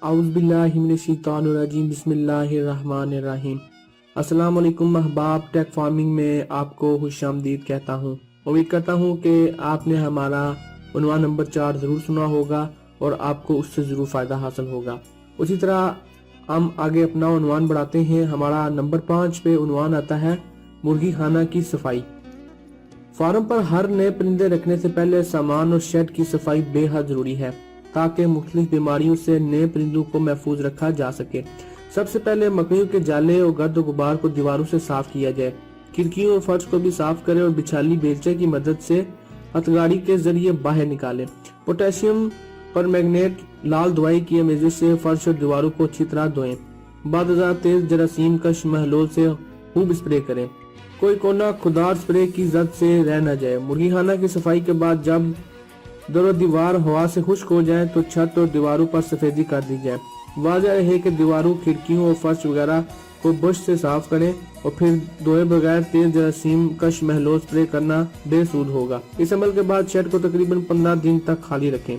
औज़ुबिल्लाहिमिनश्शैतानिर्रजीम बिस्मिल्लाहिर्रहमानिर्रहीम। अस्सलाम वालेकुम अहबाब, टेक फार्मिंग में आपको खुशामदीद कहता हूँ। उम्मीद करता हूँ कि आपने हमारा उन्वान नंबर 4 ज़रूर सुना होगा और आपको उससे ज़रूर फ़ायदा हासिल होगा। उसी तरह हम आगे अपना उन्वान बढ़ाते हैं। हमारा नंबर 5 पे उन्वान आता है मुर्गी खाना की सफाई। फार्म पर हर नए परिंदे रखने से पहले सामान और शेड की सफाई बेहद जरूरी है ताकि मुख्तलिफ बीमारियों से नए परिंदों को महफूज रखा जा सके। सबसे पहले मकड़ियों के जाले और गर्द गुबार को दीवारों से साफ किया जाए। खिड़कियों और फर्श को भी साफ करें और बिछाली बेलचे की मदद से हथगाड़ी के जरिए बाहर निकालें। पोटेशियम परमैंगनेट लाल दवाई की अमेज़ी से फर्श और दीवारों को अच्छी तरह धोएं। बाद तेज जरासीम कश महलोल से खूब स्प्रे करें। कोई कोना खुदार स्प्रे की जद से रह न जाए। मुर्गी खाना की सफाई के बाद जब दरो दीवार हवा से खुश्क हो जाए तो छत और दीवारों पर सफेदी कर दी जाए। वाज़ह है कि दीवारों, खिड़कियों और फर्श वगैरह को ब्रश से साफ करें और फिर धोए बगैर तेज जरासीम कश महलोल स्प्रे करना बेसूद होगा। इस अमल के बाद शेड को तकरीबन 15 दिन तक खाली रखें।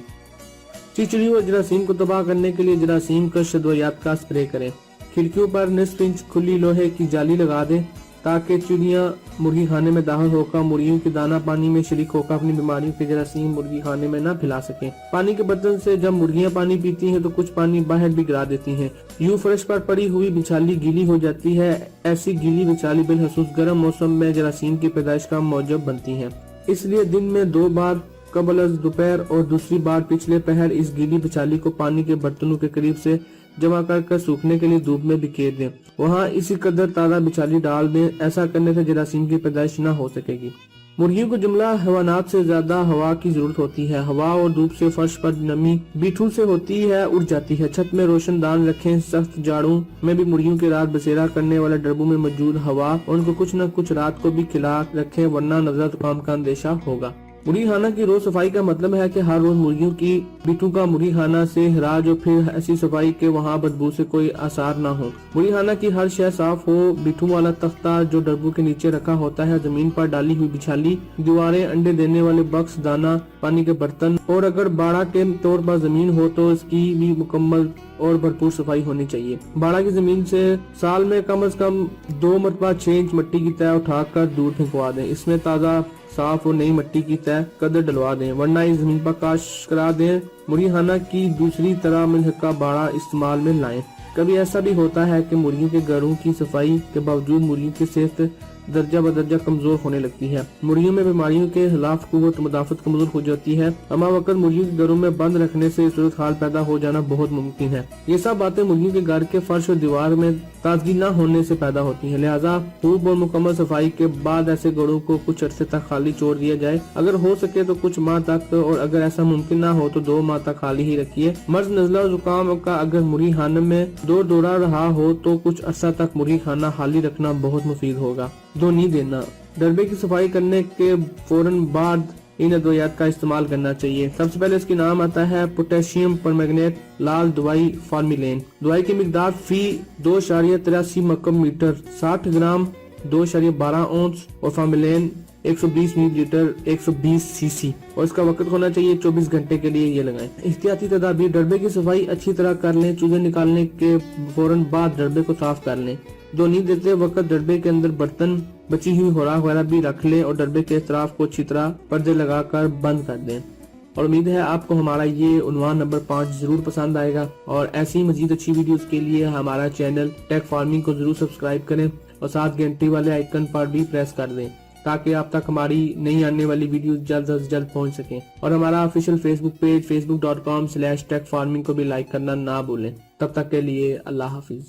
चिचड़ियों और जरासीम को तबाह करने के लिए जरासीम कश दवाइयात का स्प्रे करें। खिड़कियों पर निस्फ इंच खुली लोहे की जाली लगा दें ताकि चिड़ियाँ मुर्गी खाने में दाखिल होकर मुर्गियों के दाना पानी में शरीक होकर अपनी बीमारियों के जरासीम मुर्गी खाने में न फैला सकें। पानी के बर्तन से जब मुर्गियाँ पानी पीती हैं तो कुछ पानी बाहर भी गिरा देती हैं। यूं फर्श पर पड़ी हुई बिछाली गीली हो जाती है। ऐसी गीली बिछाली बिलखसूस गर्म मौसम में जरासीम की पैदाइश का मौजब बनती है। इसलिए दिन में 2 बार कबल दोपहर और दूसरी बार पिछले पहर इस गीली बिछाली को पानी के बर्तनों के करीब से जमा कर सूखने के लिए धूप में बिखेर दें। वहाँ इसी कदर ताज़ा बिछाली डाल दें। ऐसा करने से जरासीम की पैदाइश न हो सकेगी। मुर्गियों को जुमला हैवानात से ज्यादा हवा की जरूरत होती है। हवा और धूप से फर्श पर नमी बीठू से होती है, उड़ जाती है। छत में रोशनदान रखें। सख्त जाड़ों में भी मुर्गियों की रात बसेरा करने वाले डब्बों में मौजूद हवा और उनको कुछ न कुछ रात को भी खिला रखें, वरना नजर जुकाम का अंदेशा होगा। मुर्गी खाना की रोज सफाई का मतलब है कि हर रोज मुर्गियों की बीटू का मुर्गी खाना से हराज और फिर ऐसी सफाई के वहाँ बदबू से कोई आसार ना हो। मुर्गी खाना की हर शय साफ हो। बीटू वाला तख्ता जो डब्बू के नीचे रखा होता है, जमीन पर डाली हुई बिछाली, दीवारें, अंडे देने वाले बक्स, दाना पानी के बर्तन और अगर बाड़ा के तौर पर जमीन हो तो इसकी भी मुकम्मल और भरपूर सफाई होनी चाहिए। बाड़ा की जमीन से साल में कम से कम 2 मरतबा 6 इंच मिट्टी की तय उठाकर दूर फेंकवा दें। इसमें ताज़ा साफ और नई मिट्टी की तय कदर डलवा दें, वरना इस जमीन पर काश करा दें। मुर्गी खाना की दूसरी तरह मिलहका बाड़ा इस्तेमाल में लाएं। कभी ऐसा भी होता है कि मुर्गियों के घरों की सफाई के बावजूद मुर्गियों की सेहत दर्जा बदर्जा कमजोर होने लगती है। मुर्गियों में बीमारियों के खिलाफ कुव्वत मुदाफत कमजोर हो जाती है। अमा वक्त मुर्गियों के घरों में बंद रखने से सूरत हाल पैदा हो जाना बहुत मुमकिन है। ये सब बातें मुर्गियों के घर के फर्श और दीवार में ताजगी न होने से पैदा होती है। लिहाजा खूब और मुकम्मल सफाई के बाद ऐसे घरों को कुछ अरसे तक खाली छोड़ दिया जाए। अगर हो सके तो कुछ माह तक, और अगर ऐसा मुमकिन ना हो तो 2 माह तक खाली ही रखिए। मर्ज, नजला और जुकाम का अगर मुर्गी खाने में दौरा रहा हो तो कुछ अरसा तक मुर्गी खाना खाली रखना बहुत मुफीद होगा। धोनी देना। डरबे की सफाई करने के फौरन बाद इन अद्वियात का इस्तेमाल करना चाहिए। सबसे पहले इसकी नाम आता है पोटेशियम परमैंगनेट लाल दवाई फार्मिलेन। दवाई की मिकदार फी 2.83 मकम मीटर 60 ग्राम 2.12 औंस और फार्मिलेन 120 मिलीलीटर 120 सीसी और इसका वक्त होना चाहिए 24 घंटे के लिए ये लगाएं। एहतियाती तदाबीर। डरबे की सफाई अच्छी तरह कर लें। चूजे निकालने के फौरन बाद डरबे को साफ कर लें। धोनी देते वक्त डरबे के अंदर बर्तन, बची हुई खुराक वगैरह भी रख लें और डरबे के इतराफ को अच्छी तरह पर्दे लगाकर बंद कर दें। और उम्मीद है आपको हमारा ये उन्वान नंबर 5 जरूर पसंद आएगा। और ऐसी मजीद अच्छी वीडियोस के लिए हमारा चैनल टेक फार्मिंग को जरूर सब्सक्राइब करें और साथ घंटी वाले आइकन पर भी प्रेस कर दें ताकि आप तक हमारी नई आने वाली वीडियो जल्द से जल्द पहुंच सकें। और हमारा ऑफिशियल फेसबुक पेज facebook.com/techfarming को भी लाइक करना ना भूलें। तब तक के लिए अल्लाह हाफिज।